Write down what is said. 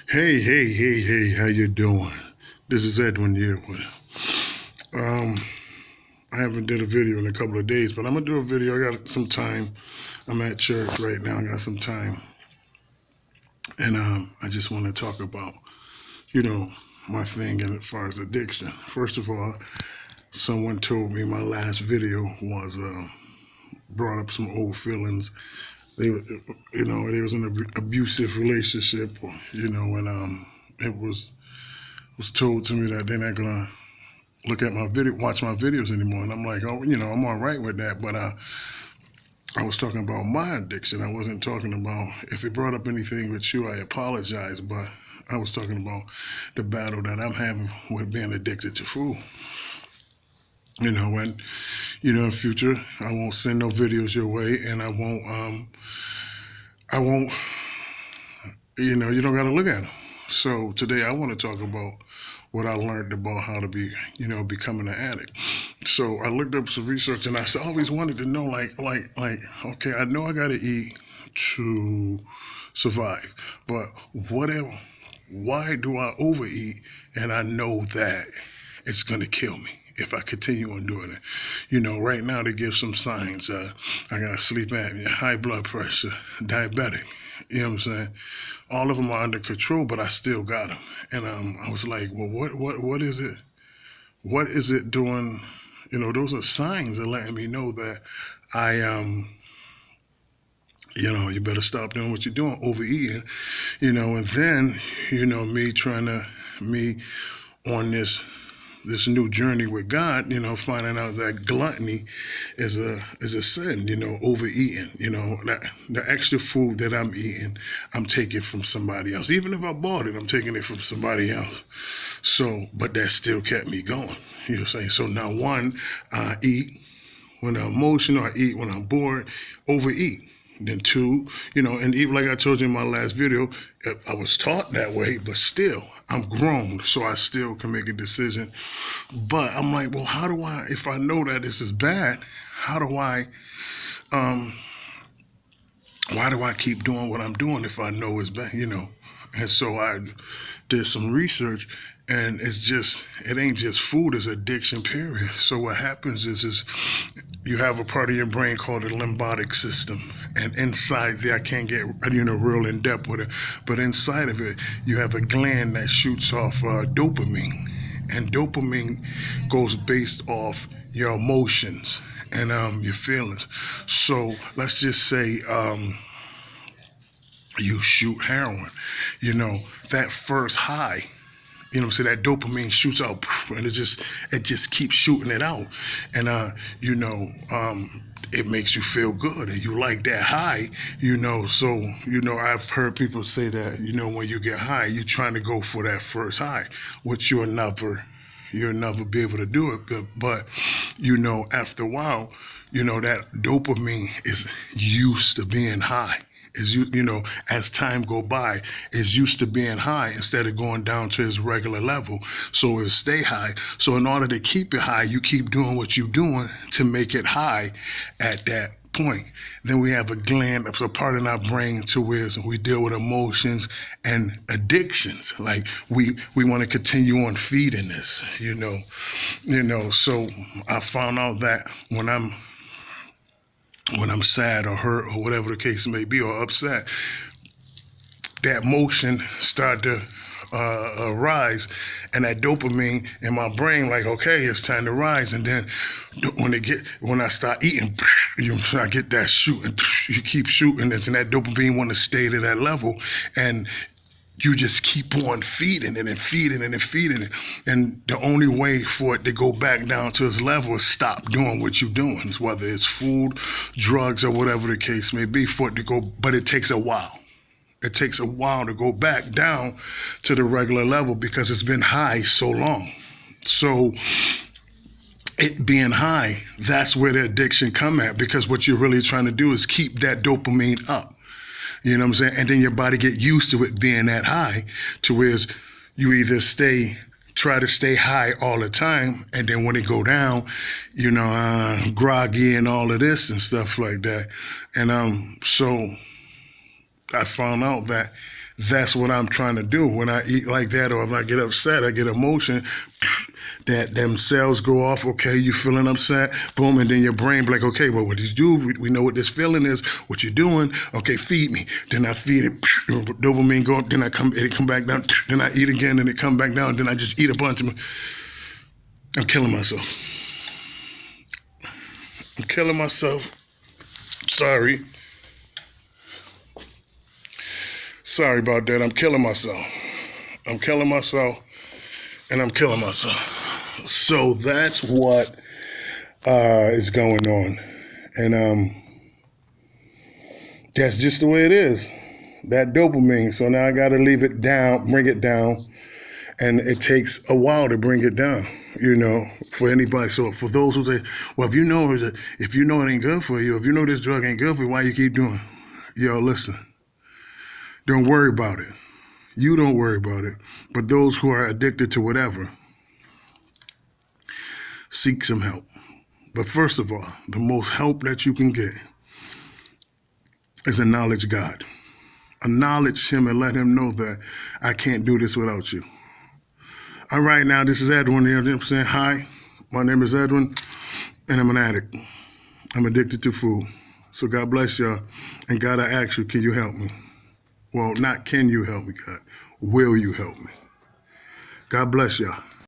Hey, how you doing? This is Edwin here. Um, I haven't did a video in a couple of days, but I'm gonna do a video. I got some time. I'm at church right now. I got some time, and I just want to talk about, you know, my thing as far as addiction. First of all, someone told me my last video was brought up some old feelings. They, they was in an abusive relationship, and it was told to me that they're not gonna look at watch my videos anymore. And I'm like, oh, I'm all right with that. But I was talking about my addiction. I wasn't talking about, if it brought up anything with you, I apologize. But I was talking about the battle that I'm having with being addicted to food. And in future, I won't send no videos your way, and I won't, you don't got to look at them. So today I want to talk about what I learned about how to be, becoming an addict. So I looked up some research, and I always wanted to know, okay, I know I got to eat to survive, but why do I overeat, and I know that it's going to kill me if I continue on doing it? Right now they give some signs. I got sleep apnea, high blood pressure, diabetic. You know what I'm saying? All of them are under control, but I still got them. And I was like, well, what is it? What is it doing? Those are signs that letting me know that you better stop doing what you're doing, overeating, and then, me on this new journey with God, finding out that gluttony is a sin, overeating, that the extra food that I'm eating, I'm taking from somebody else. Even if I bought it, I'm taking it from somebody else. So, but that still kept me going, you know what I'm saying? So now I eat when I'm emotional, I eat when I'm bored, overeat. Then two, and even like I told you in my last video, I was taught that way, but still, I'm grown, so I still can make a decision. But I'm like, well, if I know that this is bad, why do I keep doing what I'm doing if I know it's bad, And so I did some research, and it ain't just food, it's addiction, period. So what happens is you have a part of your brain called the limbic system, and inside there, I can't get real in depth with it, but inside of it, you have a gland that shoots off dopamine, and dopamine goes based off your emotions and your feelings. So let's just say you shoot heroin, that first high, that dopamine shoots out, and it just keeps shooting it out, and it makes you feel good, and you like that high, so I've heard people say that, when you get high, you're trying to go for that first high, which you'll never be able to do it, but after a while, that dopamine is used to being high. As time go by, is used to being high instead of going down to its regular level. So it stay high. So in order to keep it high, you keep doing what you're doing to make it high at that point. Then we have a gland, that's a part in our brain to where we deal with emotions and addictions. Like we want to continue on feeding this, So I found out that when I'm sad or hurt or whatever the case may be, or upset, that motion start to rise, and that dopamine in my brain, like, okay, it's time to rise. And then when I start eating, I get that shooting, you keep shooting this, and that dopamine want to stay to that level, and you just keep on feeding it and feeding it and feeding it. And the only way for it to go back down to its level is stop doing what you're doing, whether it's food, drugs, or whatever the case may be, for it to go, but it takes a while. It takes a while to go back down to the regular level because it's been high so long. So it being high, that's where the addiction come at, because what you're really trying to do is keep that dopamine up. You know what I'm saying? And then your body get used to it being that high, to where you either try to stay high all the time, and then when it go down, groggy and all of this and stuff like that. And so I found out that That's what I'm trying to do. When I eat like that, or if I get upset, I get emotion, that them cells go off. Okay, you feeling upset, boom, and then your brain be like, okay, well, what did you do? We know what this feeling is, what you're doing. Okay, feed me. Then I feed it, dopamine go, then it come back down, then I eat again, and it come back down, then I just eat a bunch of. I'm killing myself. I'm killing myself. Sorry about that. I'm killing myself. I'm killing myself, and I'm killing myself. So that's what is going on, and that's just the way it is. That dopamine. So now I got to leave it down, bring it down, and it takes a while to bring it down. For anybody. So for those who say, well, if you know it ain't good for you, if you know this drug ain't good for you, why you keep doing it? Yo, listen. Don't worry about it. You don't worry about it. But those who are addicted to whatever, seek some help. But first of all, the most help that you can get is acknowledge God. Acknowledge Him and let Him know that I can't do this without you. All right, now this is Edwin. You know what I'm saying? Hi, my name is Edwin, and I'm an addict. I'm addicted to food. So God bless y'all. And God, I ask you, can you help me? Well, not can you help me, God. Will you help me? God bless y'all.